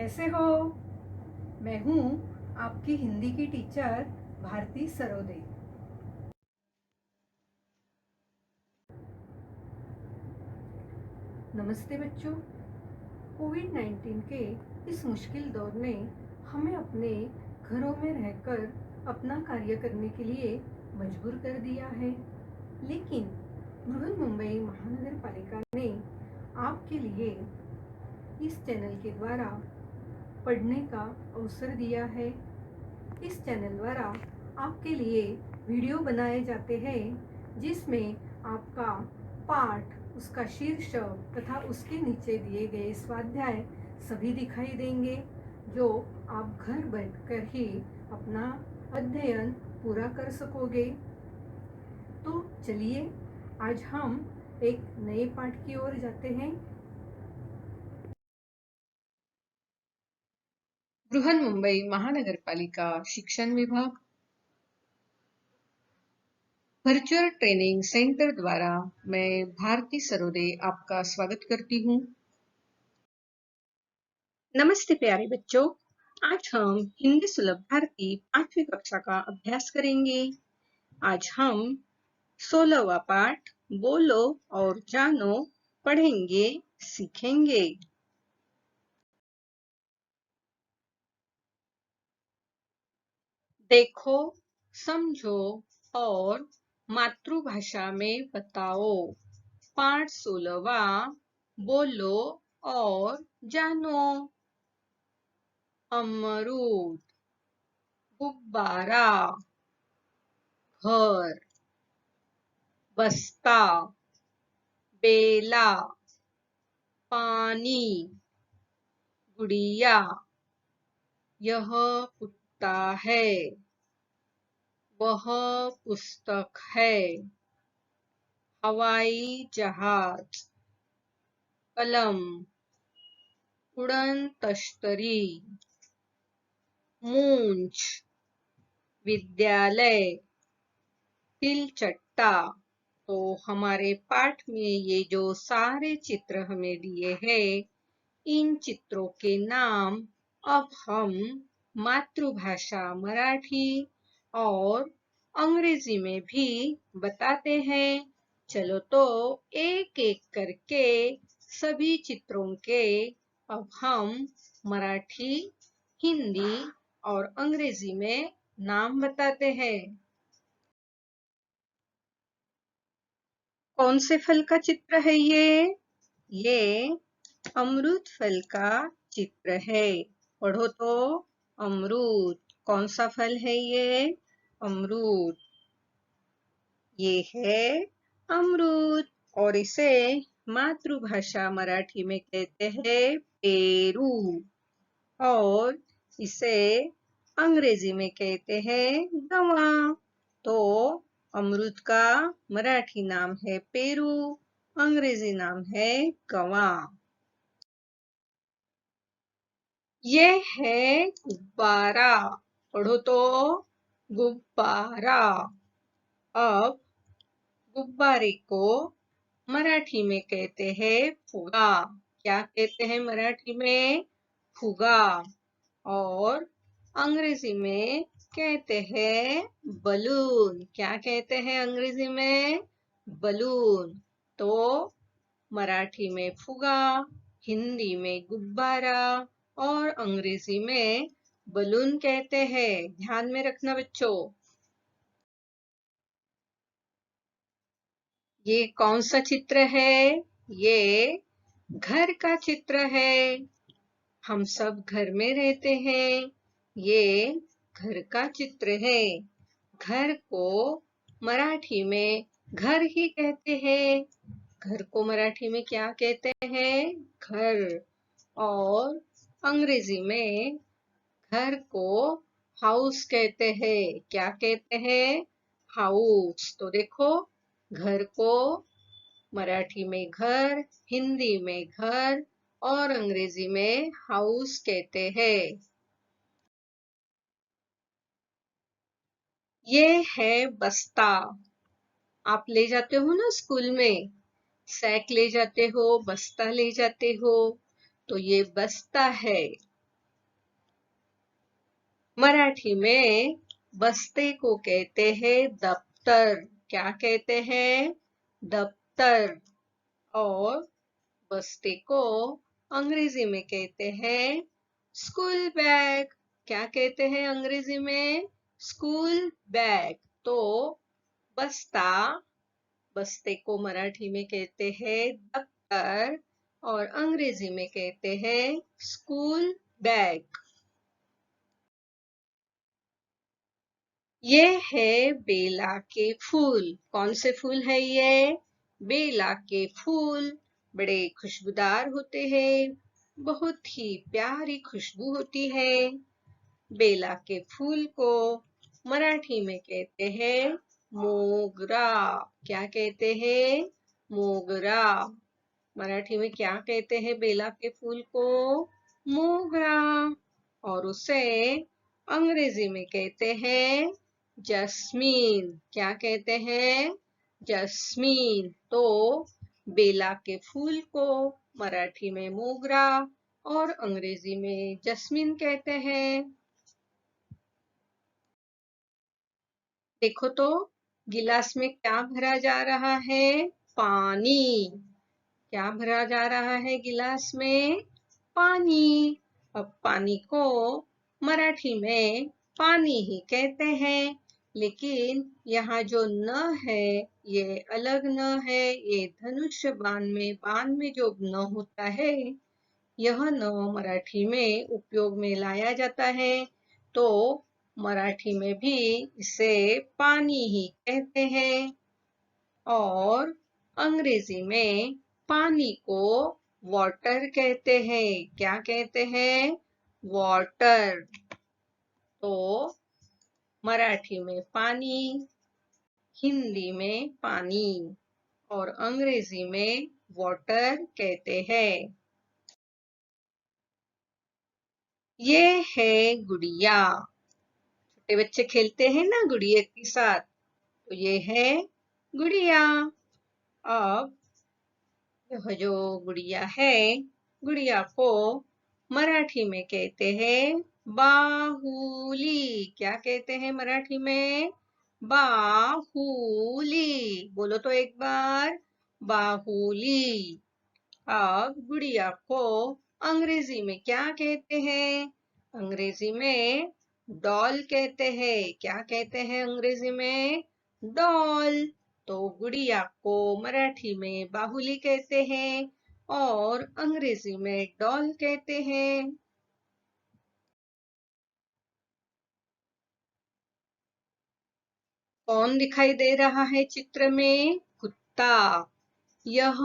कैसे हो? मैं हूँ आपकी हिंदी की टीचर भारती सरोदे। नमस्ते बच्चों। कोविड-19 के इस मुश्किल दौर ने हमें अपने घरों में रहकर अपना कार्य करने के लिए मजबूर कर दिया है, लेकिन बृहन्मुंबई महानगर पालिका ने आपके लिए इस चैनल के द्वारा पढ़ने का अवसर दिया है। इस चैनल द्वारा आपके लिए वीडियो बनाए जाते हैं जिसमें आपका पाठ, उसका शीर्षक तथा उसके नीचे दिए गए स्वाध्याय सभी दिखाई देंगे, जो आप घर बैठकर ही अपना अध्ययन पूरा कर सकोगे। तो चलिए आज हम एक नए पाठ की ओर जाते हैं। बृहन्मुंबई महानगरपालिका शिक्षण विभाग वर्चुअल ट्रेनिंग सेंटर द्वारा मैं भारती सरोदे आपका स्वागत करती हूँ। नमस्ते प्यारे बच्चों, आज हम हिंदी सुलभ भारती 5वीं कक्षा का अभ्यास करेंगे। आज हम 16वां पाठ बोलो और जानो पढ़ेंगे, सीखेंगे। देखो, समझो और मातृभाषा में बताओ। पाठ 16वां बोलो और जानो। अमरूद, गुब्बारा, घर, बस्ता, बेला, पानी, गुड़िया, यह कुत्ता है, वह पुस्तक है, हवाई जहाज, कलम, उड़न तश्तरी, मूंछ, विद्यालय, तिलचट्टा। तो हमारे पाठ में ये जो सारे चित्र हमें दिए हैं, इन चित्रों के नाम अब हम मातृभाषा मराठी और अंग्रेजी में भी बताते हैं। चलो तो एक एक करके सभी चित्रों के अब हम मराठी, हिंदी और अंग्रेजी में नाम बताते हैं। कौन से फल का चित्र है ये अमरूद फल का चित्र है। पढ़ो तो, अमरूद। कौन सा फल है ये? अमरूद। ये है अमरूद और इसे मातृभाषा मराठी में कहते हैं पेरू और इसे अंग्रेजी में कहते हैं गवा। तो अमरूद का मराठी नाम है पेरू, अंग्रेजी नाम है गवा। ये है गुब्बारा। पढ़ो तो, गुब्बारा। अब गुब्बारे को मराठी में कहते हैं फुगा। क्या कहते हैं मराठी में? फुगा। और अंग्रेजी में कहते हैं बलून। क्या कहते हैं अंग्रेजी में? बलून। तो मराठी में फुगा, हिंदी में गुब्बारा और अंग्रेजी में बलून कहते हैं। ध्यान में रखना बच्चों। ये कौन सा चित्र है? ये घर का चित्र है। हम सब घर में रहते हैं। ये घर का चित्र है। घर को मराठी में घर ही कहते हैं। घर को मराठी में क्या कहते हैं? घर। और अंग्रेजी में घर को हाउस कहते हैं। क्या कहते हैं? हाउस। तो देखो, घर को मराठी में घर, हिंदी में घर और अंग्रेजी में हाउस कहते हैं। ये है बस्ता। आप ले जाते हो ना स्कूल में, सैक ले जाते हो, बस्ता ले जाते हो, तो ये बस्ता है। मराठी में बस्ते को कहते हैं दफ्तर। क्या कहते हैं? दफ्तर। और बस्ते को अंग्रेजी में कहते हैं स्कूल बैग। क्या कहते हैं अंग्रेजी में? School bag. तो बस्ता, बस्ते को मराठी में कहते हैं दफ्तर और अंग्रेजी में कहते हैं स्कूल बैग। ये है बेला के फूल। कौन से फूल है ये? बेला के फूल बड़े खुशबूदार होते हैं, बहुत ही प्यारी खुशबू होती है। बेला के फूल को मराठी में कहते हैं मोगरा। क्या कहते हैं? मोगरा। मराठी में क्या कहते हैं बेला के फूल को? मोगरा। और उसे अंग्रेजी में कहते हैं जस्मीन। क्या कहते हैं? जस्मीन। तो बेला के फूल को मराठी में मोगरा और अंग्रेजी में जस्मीन कहते हैं। देखो तो गिलास में क्या भरा जा रहा है? पानी। क्या भरा जा रहा है गिलास में? पानी। अब पानी को मराठी में पानी ही कहते हैं, लेकिन यहाँ जो न है ये अलग न है। ये धनुष बाण में जो न होता है, यह न मराठी में उपयोग में लाया जाता है। तो मराठी में भी इसे पानी ही कहते हैं। और अंग्रेजी में पानी को वाटर कहते हैं। क्या कहते हैं? वाटर। तो मराठी में पानी, हिंदी में पानी और अंग्रेजी में वाटर कहते हैं। ये है गुड़िया। छोटे बच्चे खेलते हैं ना गुड़िया के साथ, तो ये है गुड़िया। अब यह जो गुड़िया है, गुड़िया को मराठी में कहते हैं बाहुली। क्या कहते हैं मराठी में? बाहुली। बोलो तो एक बार, बाहुली। अब गुड़िया को अंग्रेजी में क्या कहते हैं? अंग्रेजी में डॉल कहते हैं। क्या कहते हैं अंग्रेजी में? डॉल। तो गुड़िया को मराठी में बाहुली कहते हैं और अंग्रेजी में डॉल कहते हैं। कौन दिखाई दे रहा है चित्र में? कुत्ता। यह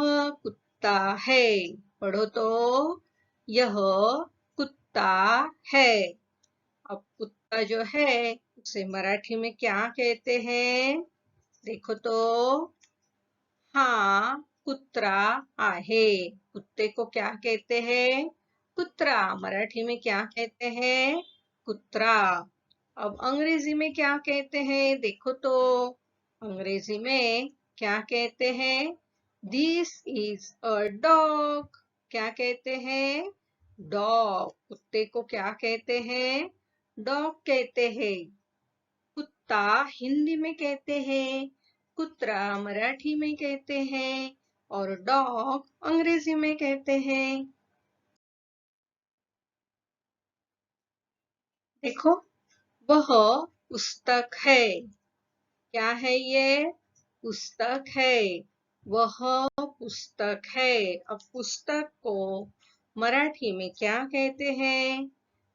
कुत्ता है। पढ़ो तो, यह कुत्ता है। अब कुत्ता जो है उसे मराठी में क्या कहते हैं? देखो तो, हाँ कुत्रा आहे। कुत्ते को क्या कहते हैं? कुत्रा। मराठी में क्या कहते हैं? कुत्रा। अब अंग्रेजी में क्या कहते हैं? देखो तो, अंग्रेजी में क्या कहते हैं? This is a dog. क्या कहते हैं? डॉग। कुत्ते को क्या कहते हैं? डॉग कहते हैं। कुत्ता हिंदी में कहते हैं, कुत्रा मराठी में कहते हैं और डॉग अंग्रेजी में कहते हैं। देखो, वह पुस्तक है। क्या है ये? पुस्तक है। वह पुस्तक है। अब पुस्तक को मराठी में क्या कहते हैं?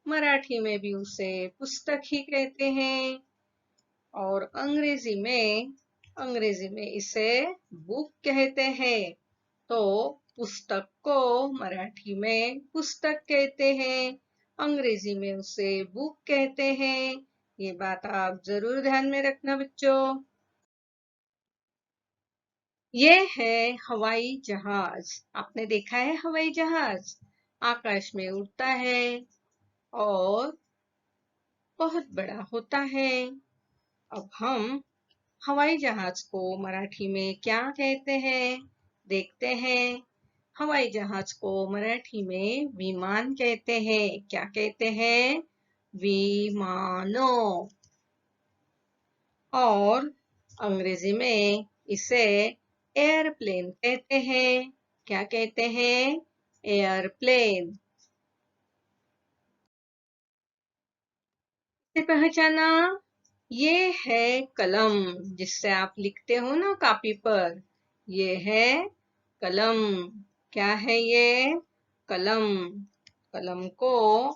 मराठी में भी उसे पुस्तक ही कहते हैं और अंग्रेजी में इसे बुक कहते हैं। तो पुस्तक को मराठी में पुस्तक कहते हैं, अंग्रेजी में उसे बुक कहते हैं। ये बात आप जरूर ध्यान में रखना बच्चों। ये है हवाई जहाज। आपने देखा है हवाई जहाज? आकाश में उड़ता है और बहुत बड़ा होता है। अब हम हवाई जहाज को मराठी में क्या कहते हैं? देखते हैं। हवाई जहाज को मराठी में विमान कहते हैं। क्या कहते हैं? विमानों। और अंग्रेजी में इसे एयरप्लेन कहते हैं। क्या कहते हैं? एयरप्लेन। इसे पहचाना? ये है कलम, जिससे आप लिखते हो ना कॉपी पर। ये है कलम। क्या है ये? कलम। कलम को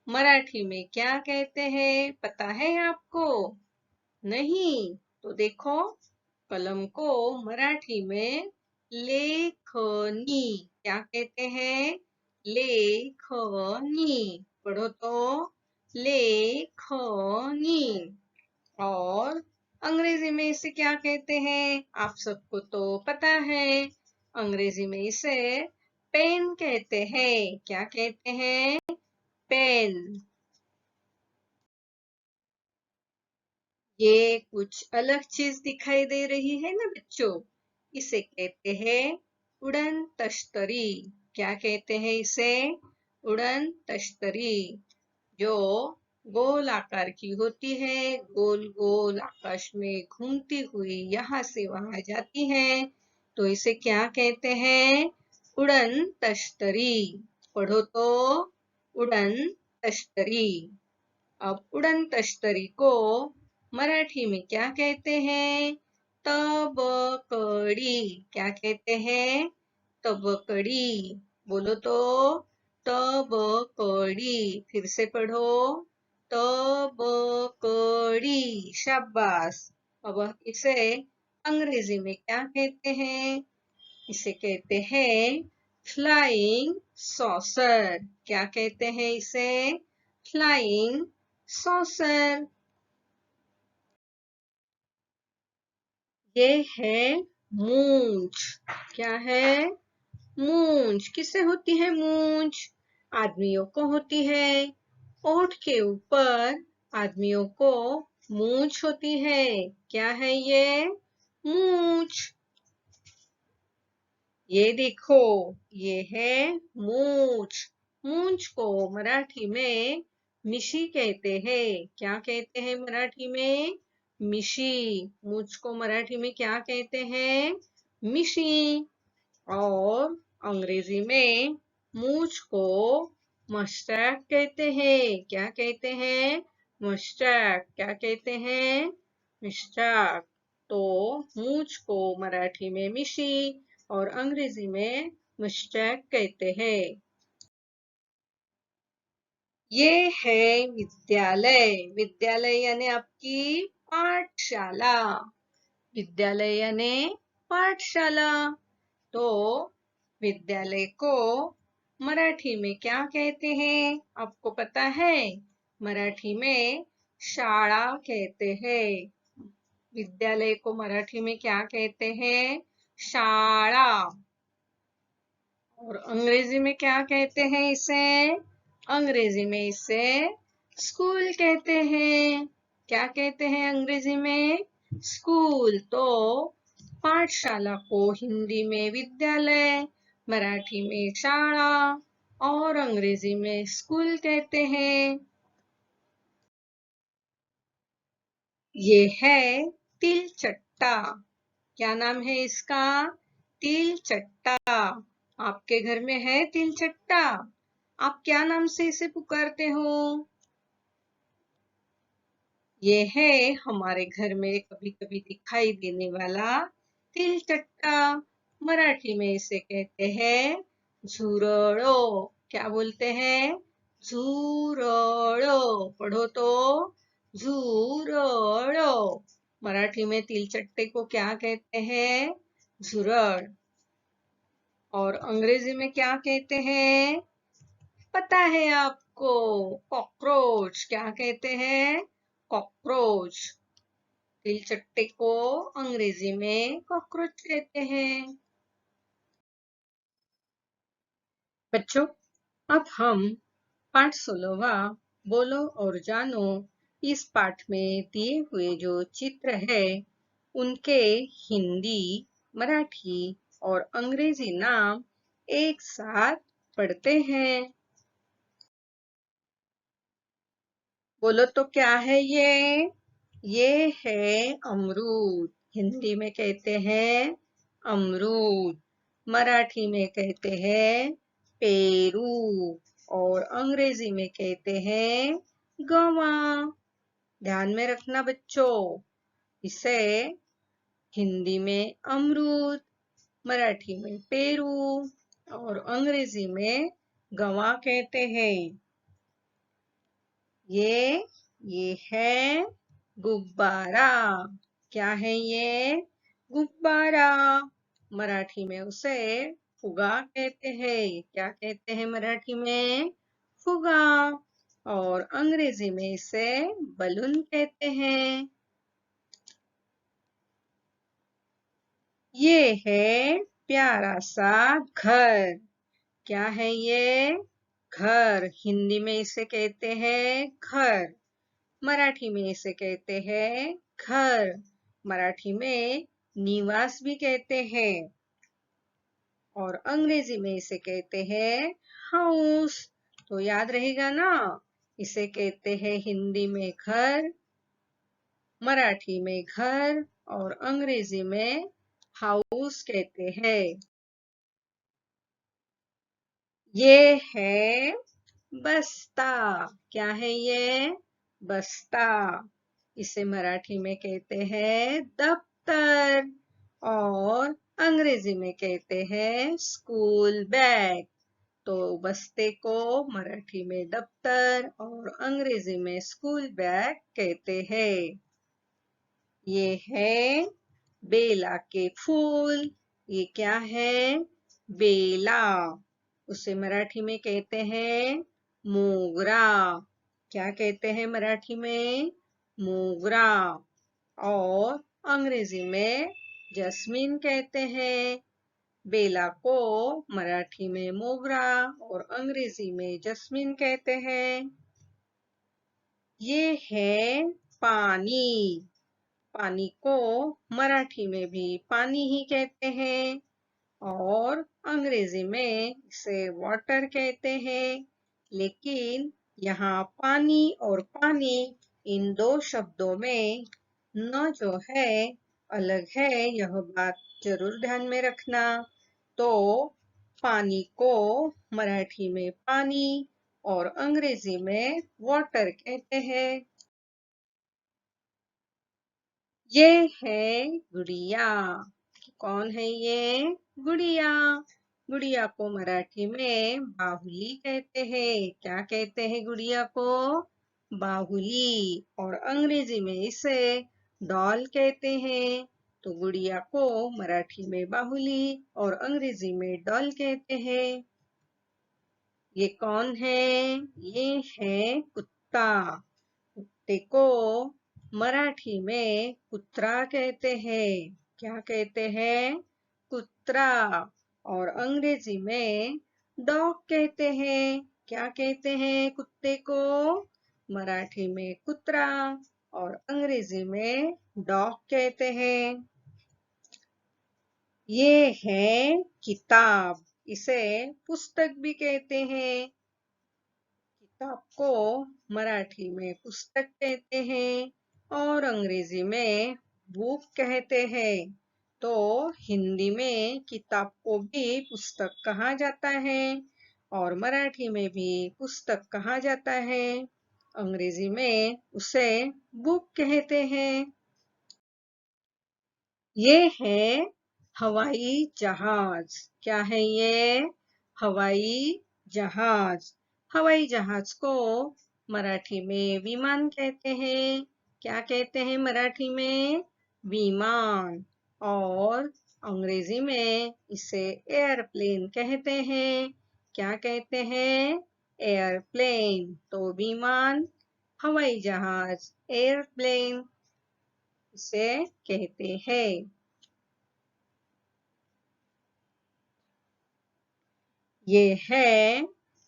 मराठी में क्या कहते हैं? पता है आपको? नहीं? तो देखो, कलम को मराठी में लेखनी क्या कहते हैं? लेखनी। पढ़ो तो, लेखनी। और अंग्रेजी में इसे क्या कहते हैं? आप सबको तो पता है। अंग्रेजी में इसे पेन कहते हैं। क्या कहते हैं? पेन। ये कुछ अलग चीज दिखाई दे रही है ना बच्चों? इसे कहते हैं उड़न तश्तरी। क्या कहते हैं इसे? उड़न तश्तरी। जो गोल आकार की होती है, गोल गोल आकाश में घूमती हुई यहाँ से वहां जाती है, तो इसे क्या कहते हैं? उड़न तश्तरी। पढ़ो तो, उड़न तश्तरी। अब उड़न तश्तरी को मराठी में क्या कहते हैं? तबकड़ी। क्या कहते हैं? तबकड़ी। बोलो तो, तबकड़ी। फिर से पढ़ो, तबकड़ी। शाबाश। अब इसे अंग्रेजी में क्या कहते हैं? इसे कहते हैं फ्लाइंग सॉसर। क्या कहते हैं इसे? Flying saucer. ये है मूंछ। क्या है? मूंछ। किससे होती है मूंछ? आदमियों को होती है। ओठ के ऊपर आदमियों को मूंछ होती है। क्या है ये? मूंछ। ये देखो, ये है मूंछ। मूंछ को मराठी में मिशी कहते हैं। क्या कहते हैं मराठी में? मिशी। मूंछ को मराठी में क्या कहते हैं? मिशी। और अंग्रेजी में मूंछ को मस्टैक कहते हैं। क्या कहते हैं? मस्टैक। क्या कहते हैं? मस्टैक। तो मूंछ को मराठी में मिशी और अंग्रेजी में मस्टैक कहते हैं। ये है विद्यालय। विद्यालय यानी आपकी पाठशाला। विद्यालय यानी पाठशाला। तो विद्यालय को मराठी में क्या कहते हैं? आपको पता है? मराठी में शाळा कहते हैं। विद्यालय को मराठी में क्या कहते हैं? शाळा। और अंग्रेजी में क्या कहते हैं इसे? अंग्रेजी में इसे स्कूल कहते हैं। क्या कहते हैं अंग्रेजी में? स्कूल। तो पाठशाला को हिंदी में विद्यालय, मराठी में शाळा और अंग्रेजी में स्कूल कहते हैं। ये है तिलचट्टा। क्या नाम है इसका? तिलचट्टा। आपके घर में है तिलचट्टा? आप क्या नाम से इसे पुकारते हो? ये है हमारे घर में कभी कभी दिखाई देने वाला तिलचट्टा। मराठी में इसे कहते हैं झुरड़ो। क्या बोलते हैं? झुरड़ो। पढ़ो तो, झुरड़ो। मराठी में तिलचट्टे को क्या कहते हैं? झुरड़। और अंग्रेजी में क्या कहते हैं? पता है आपको? कॉकरोच। क्या कहते हैं? कॉकरोच। तिलचट्टे को अंग्रेजी में कॉकरोच कहते हैं। बच्चों, अब हम पाठ 16वां बोलो और जानो इस पाठ में दिए हुए जो चित्र है उनके हिंदी, मराठी और अंग्रेजी नाम एक साथ पढ़ते हैं। बोलो तो क्या है ये है अमरूद। हिंदी में कहते हैं अमरूद, मराठी में कहते हैं पेरू और अंग्रेजी में कहते हैं गवा। ध्यान में रखना बच्चों, इसे हिंदी में अमरूद, मराठी में पेरू और अंग्रेजी में गवा कहते हैं। ये है गुब्बारा। क्या है ये? गुब्बारा। मराठी में उसे फुगा कहते हैं। क्या कहते हैं मराठी में? फुगा। और अंग्रेजी में इसे बलून कहते हैं। ये है प्यारा सा घर। क्या है ये? घर। हिंदी में इसे कहते हैं घर, मराठी में इसे कहते हैं घर। मराठी में निवास भी कहते हैं और अंग्रेजी में इसे कहते हैं हाउस। तो याद रहेगा ना, इसे कहते हैं हिंदी में घर, मराठी में घर और अंग्रेजी में हाउस कहते हैं। ये है बस्ता। क्या है ये? बस्ता। इसे मराठी में कहते हैं दफ्तर और अंग्रेजी में कहते हैं स्कूल बैग। तो बस्ते को मराठी में दफ्तर और अंग्रेजी में स्कूल बैग कहते हैं। ये है बेला के फूल। ये क्या है? बेला। उसे मराठी में कहते हैं मोगरा। क्या कहते हैं मराठी में? मोगरा। और अंग्रेजी में जस्मीन कहते हैं। बेला को मराठी में मोगरा और अंग्रेजी में जस्मीन कहते हैं। ये है पानी। पानी को मराठी में भी पानी ही कहते हैं और अंग्रेजी में इसे वाटर कहते हैं। लेकिन यहाँ पानी और पानी इन दो शब्दों में न जो है अलग है, यह बात जरूर ध्यान में रखना। तो पानी को मराठी में पानी और अंग्रेजी में वाटर कहते हैं। ये है गुड़िया। कौन है ये? गुड़िया। गुड़िया को मराठी में बाहुली कहते हैं। क्या कहते हैं गुड़िया को? बाहुली। और अंग्रेजी में इसे डॉल कहते हैं। तो गुड़िया को मराठी में बाहुली और अंग्रेजी में डॉल कहते हैं। ये कौन है? ये है कुत्ता। कुत्ते को मराठी में कुत्रा कहते हैं। क्या कहते हैं? कुत्रा। और अंग्रेजी में डॉग कहते हैं। क्या कहते हैं कुत्ते को? मराठी में कुत्रा और अंग्रेजी में डॉग कहते हैं। ये है किताब। इसे पुस्तक भी कहते हैं। किताब को मराठी में पुस्तक कहते हैं और अंग्रेजी में बुक कहते हैं। तो हिंदी में किताब को भी पुस्तक कहा जाता है और मराठी में भी पुस्तक कहा जाता है। अंग्रेजी में उसे बुक कहते हैं। ये है हवाई जहाज। क्या है ये? हवाई जहाज। हवाई जहाज को मराठी में विमान कहते हैं। क्या कहते हैं मराठी में? विमान। और अंग्रेजी में इसे एयरप्लेन कहते हैं। क्या कहते हैं? एयरप्लेन। तो विमान, हवाई जहाज, एयरप्लेन इसे कहते हैं। ये है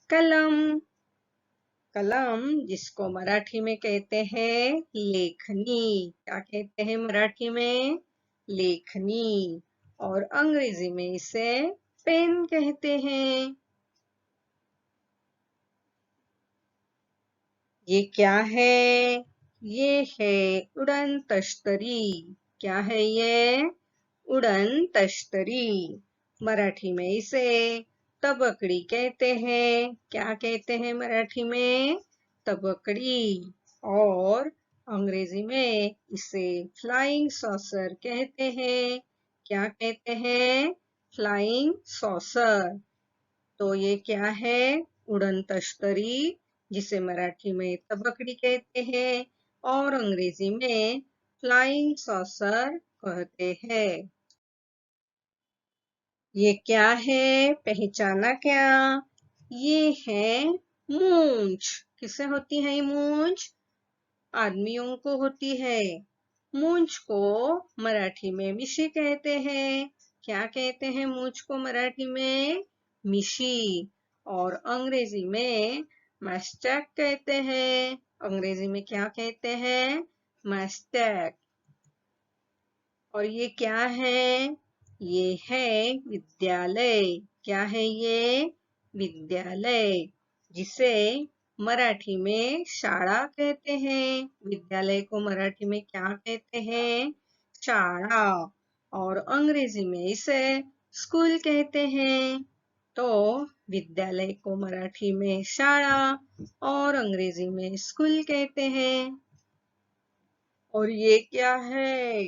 कलम। कलम जिसको मराठी में कहते हैं लेखनी। क्या कहते हैं मराठी में? लेखनी। और अंग्रेजी में इसे पेन कहते हैं। ये क्या है? ये है उड़न तश्तरी। क्या है ये? उड़न तश्तरी। मराठी में इसे तबकड़ी कहते हैं। क्या कहते हैं मराठी में? तबकड़ी। और अंग्रेजी में इसे फ्लाइंग सॉसर कहते हैं। क्या कहते हैं? Flying saucer. तो ये क्या है? उड़न तश्तरी, जिसे मराठी में तबकड़ी कहते हैं और अंग्रेजी में फ्लाइंग सॉसर कहते हैं। ये क्या है? पहचाना क्या? ये है मूंछ। किससे होती है ये मूंछ? आदमियों को होती है। मूंछ को मराठी में मिशी कहते हैं। क्या कहते हैं मूंछ को मराठी में? मिशी। और अंग्रेजी में मैस्टैक कहते हैं। अंग्रेजी में क्या कहते हैं? मैस्टैक। और ये क्या है? ये है विद्यालय। क्या है ये? विद्यालय, जिसे मराठी में शाळा कहते हैं। विद्यालय को मराठी में क्या कहते हैं? शाळा। और अंग्रेजी में इसे स्कूल कहते हैं। तो विद्यालय को मराठी में शाळा और अंग्रेजी में स्कूल कहते हैं। और ये क्या है?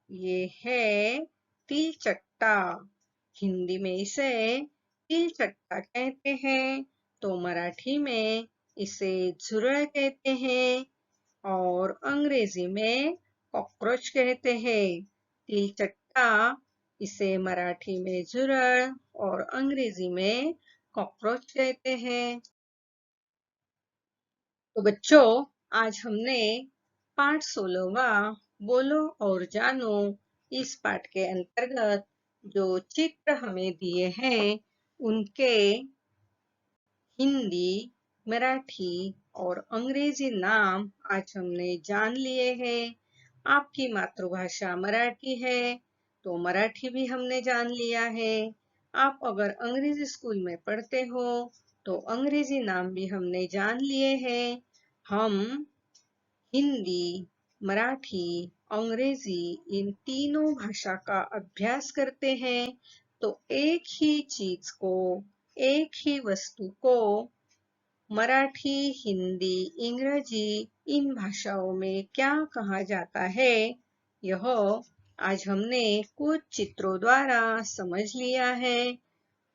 ये है तिलचट्टा। हिंदी में इसे तिलचट्टा कहते हैं, तो मराठी में इसे झुरळ कहते हैं और अंग्रेजी में कॉकरोच कहते हैं। तिलचट्टा, इसे मराठी में झुरळ और अंग्रेजी में कॉकरोच कहते हैं। तो बच्चों, आज हमने पाठ 16वां बोलो और जानो इस पाठ के अंतर्गत जो चित्र हमें दिए हैं उनके हिंदी, मराठी और अंग्रेजी नाम आज हमने जान लिए हैं। आपकी मातृभाषा मराठी है तो मराठी भी हमने जान लिया है। आप अगर अंग्रेजी स्कूल में पढ़ते हो तो अंग्रेजी नाम भी हमने जान लिए हैं। हम हिंदी, मराठी, अंग्रेजी इन तीनों भाषा का अभ्यास करते हैं तो एक ही चीज को, एक ही वस्तु को मराठी, हिंदी, अंग्रेजी इन भाषाओं में क्या कहा जाता है, यह आज हमने कुछ चित्रों द्वारा समझ लिया है।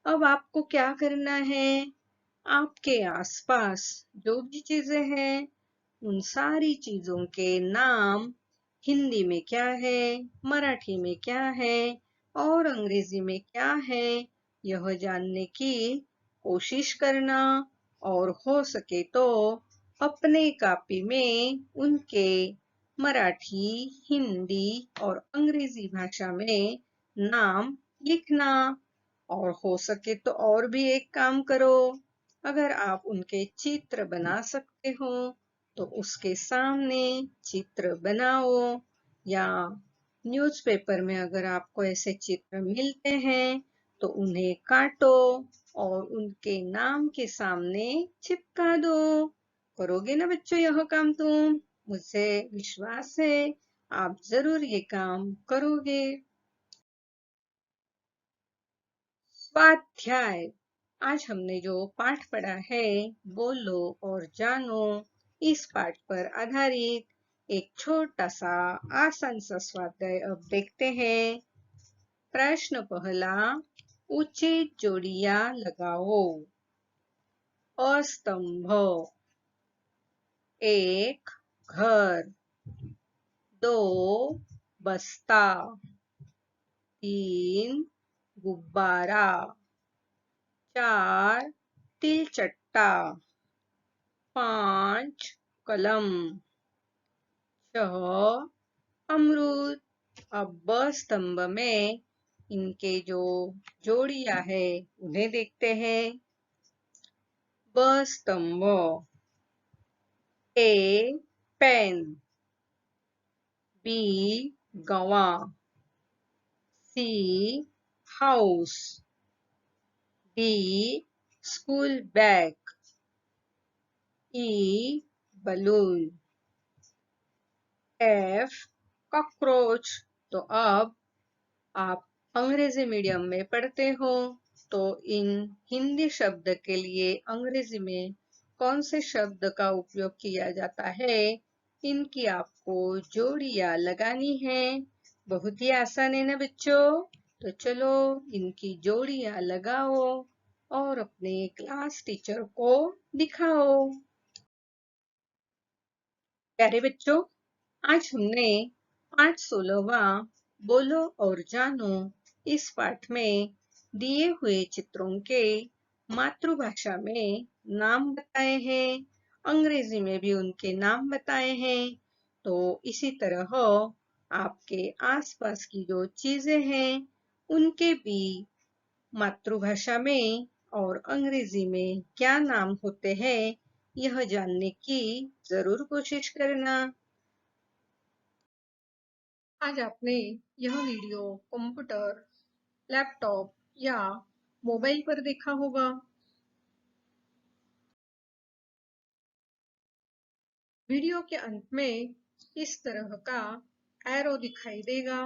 अब आपको क्या करना है? आपके आसपास जो भी चीजें हैं उन सारी चीजों के नाम हिंदी में क्या है, मराठी में क्या है और अंग्रेजी में क्या है, यह जानने की कोशिश करना और हो सके तो अपने कॉपी में उनके मराठी, हिंदी और अंग्रेजी भाषा में नाम लिखना। और हो सके तो और भी एक काम करो, अगर आप उनके चित्र बना सकते हो तो उसके सामने चित्र बनाओ, या न्यूज़पेपर में अगर आपको ऐसे चित्र मिलते हैं तो उन्हें काटो और उनके नाम के सामने चिपका दो। करोगे ना बच्चों यह काम तुम? मुझे विश्वास है आप जरूर ये काम करोगे। स्वाध्याय। आज हमने जो पाठ पढ़ा है बोलो और जानो, इस पाठ पर आधारित एक छोटा सा आसान सा स्वाध्याय अब देखते हैं। प्रश्न पहला, उचित जोड़ियां लगाओ। अस्तंभ, एक घर, दो बस्ता, तीन गुब्बारा, चार तिलचट्टा, पांच कलम, छह अमरूद। अब ब स्तंभ में इनके जो जोड़ियां है उन्हें देखते हैं। ब स्तंभ, ए पेन, बी गवा, सी हाउस, डी स्कूल बैग, ई balloon. F cockroach. तो अब आप अंग्रेजी मीडियम में पढ़ते हो तो इन हिंदी शब्द के लिए अंग्रेजी में कौन से शब्द का उपयोग किया जाता है, इनकी आपको जोड़ियां लगानी है। बहुत ही आसान है ना बच्चों। तो चलो इनकी जोड़ियां लगाओ और अपने क्लास टीचर को दिखाओ। प्यारे बच्चों, आज हमने पाठ 16वां बोलो और जानो इस पाठ में दिए हुए चित्रों के मातृभाषा में नाम बताए हैं, अंग्रेजी में भी उनके नाम बताए हैं। तो इसी तरह आपके आसपास की जो चीजें हैं उनके भी मातृभाषा में और अंग्रेजी में क्या नाम होते हैं यह जानने की जरूर कोशिश करना। आज आपने यह वीडियो कंप्यूटर, लैपटॉप या मोबाइल पर देखा होगा। वीडियो के अंत में इस तरह का एरो दिखाई देगा।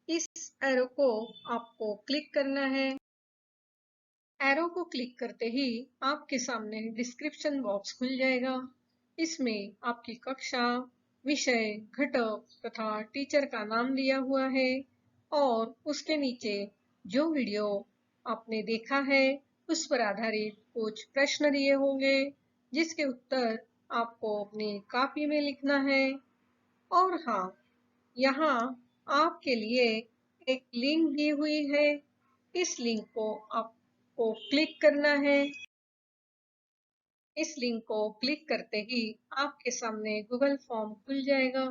इस एरो को आपको क्लिक करना है। एरो को क्लिक करते ही आपके सामने डिस्क्रिप्शन बॉक्स खुल जाएगा। इसमें आपकी कक्षा, विषय, घटक तथा टीचर का नाम दिया हुआ है और उसके नीचे जो वीडियो आपने देखा है उस पर आधारित कुछ प्रश्न दिए होंगे जिसके उत्तर आपको अपनी कॉपी में लिखना है। और हाँ, यहाँ आपके लिए एक लिंक दी हुई है। इस लिंक को आपको क्लिक करना है। इस लिंक को क्लिक करते ही आपके सामने गूगल फॉर्म खुल जाएगा।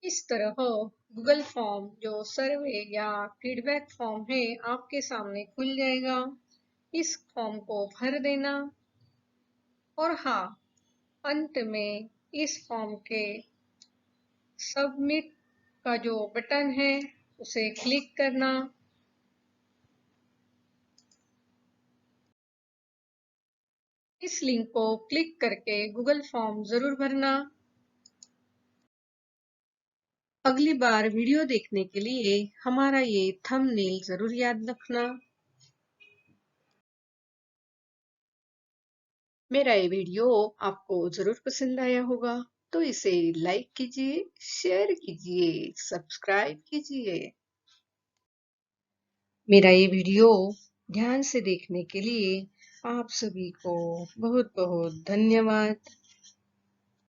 इस तरह गूगल फॉर्म जो सर्वे या फीडबैक फॉर्म है आपके सामने खुल जाएगा। इस फॉर्म को भर देना और हाँ, अंत में इस फॉर्म के सबमिट का जो बटन है उसे क्लिक करना। इस लिंक को क्लिक करके गूगल फॉर्म जरूर भरना। अगली बार वीडियो देखने के लिए हमारा ये थंबनेल जरूर याद रखना। मेरा ये वीडियो आपको जरूर पसंद आया होगा तो इसे लाइक कीजिए, शेयर कीजिए, सब्सक्राइब कीजिए। मेरा ये वीडियो ध्यान से देखने के लिए आप सभी को बहुत बहुत धन्यवाद।